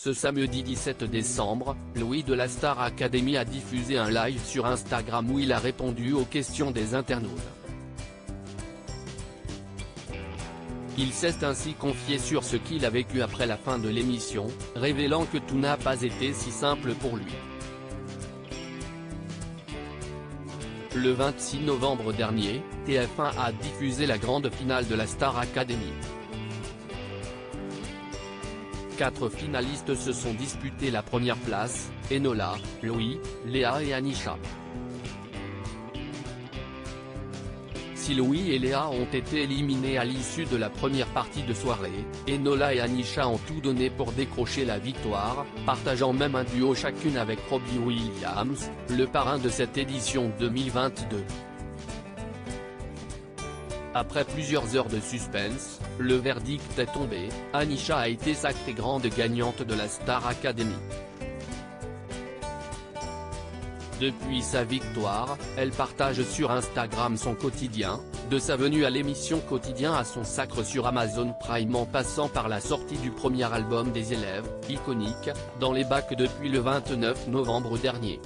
Ce samedi 17 décembre, Louis de la Star Academy a diffusé un live sur Instagram où il a répondu aux questions des internautes. Il s'est ainsi confié sur ce qu'il a vécu après la fin de l'émission, révélant que tout n'a pas été si simple pour lui. Le 26 novembre dernier, TF1 a diffusé la grande finale de la Star Academy. 4 finalistes se sont disputés la première place, Enola, Louis, Léa et Anisha. Si Louis et Léa ont été éliminés à l'issue de la première partie de soirée, Enola et Anisha ont tout donné pour décrocher la victoire, partageant même un duo chacune avec Robbie Williams, le parrain de cette édition 2022. Après plusieurs heures de suspense, le verdict est tombé, Anisha a été sacrée grande gagnante de la Star Academy. Depuis sa victoire, elle partage sur Instagram son quotidien, de sa venue à l'émission Quotidien à son sacre sur Amazon Prime en passant par la sortie du premier album des élèves, iconique, dans les bacs depuis le 29 novembre dernier.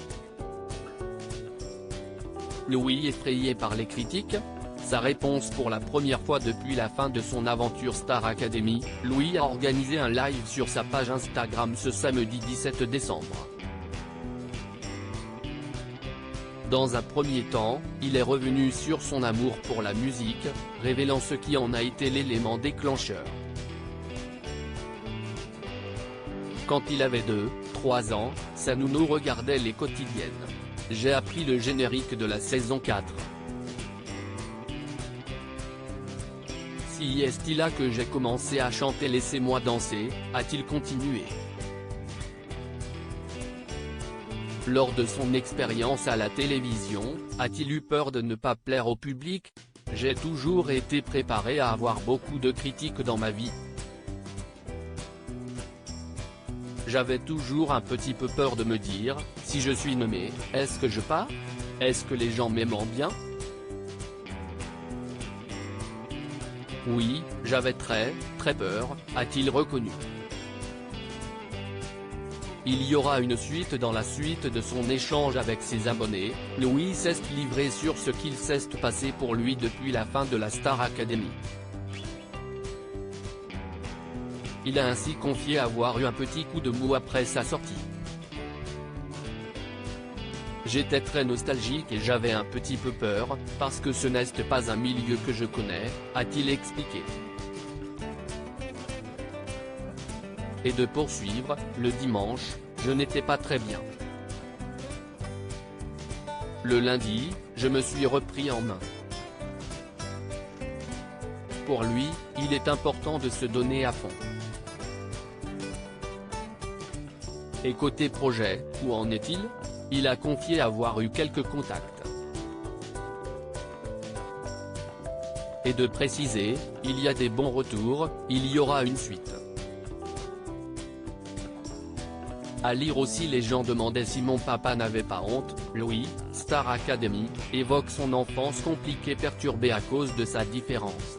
Louis effrayé par les critiques ? Sa réponse: pour la première fois depuis la fin de son aventure Star Academy, Louis a organisé un live sur sa page Instagram ce samedi 17 décembre. Dans un premier temps, il est revenu sur son amour pour la musique, révélant ce qui en a été l'élément déclencheur. Quand il avait 2-3 ans, sa nounou regardait les quotidiennes. J'ai appris le générique de la saison 4. Si est-il là que j'ai commencé à chanter Laissez-moi danser, a-t-il continué. Lors de son expérience à la télévision, a-t-il eu peur de ne pas plaire au public? J'ai toujours été préparé à avoir beaucoup de critiques dans ma vie. J'avais toujours un petit peu peur de me dire, si je suis nommé, est-ce que je pars? Est-ce que les gens m'aiment bien? Oui, j'avais très peur, a-t-il reconnu. Il y aura une suite. Dans la suite de son échange avec ses abonnés, Louis s'est livré sur ce qu'il s'est passé pour lui depuis la fin de la Star Academy. Il a ainsi confié avoir eu un petit coup de mou après sa sortie. J'étais très nostalgique et j'avais un petit peu peur, parce que ce n'est pas un milieu que je connais, a-t-il expliqué. Et de poursuivre, le dimanche, je n'étais pas très bien. Le lundi, je me suis repris en main. Pour lui, il est important de se donner à fond. Et côté projet, où en est-il? Il a confié avoir eu quelques contacts. Et de préciser, il y a des bons retours, il y aura une suite. À lire aussi, les gens demandaient si mon papa n'avait pas honte. Louis, Star Academy, évoque son enfance compliquée perturbée à cause de sa différence.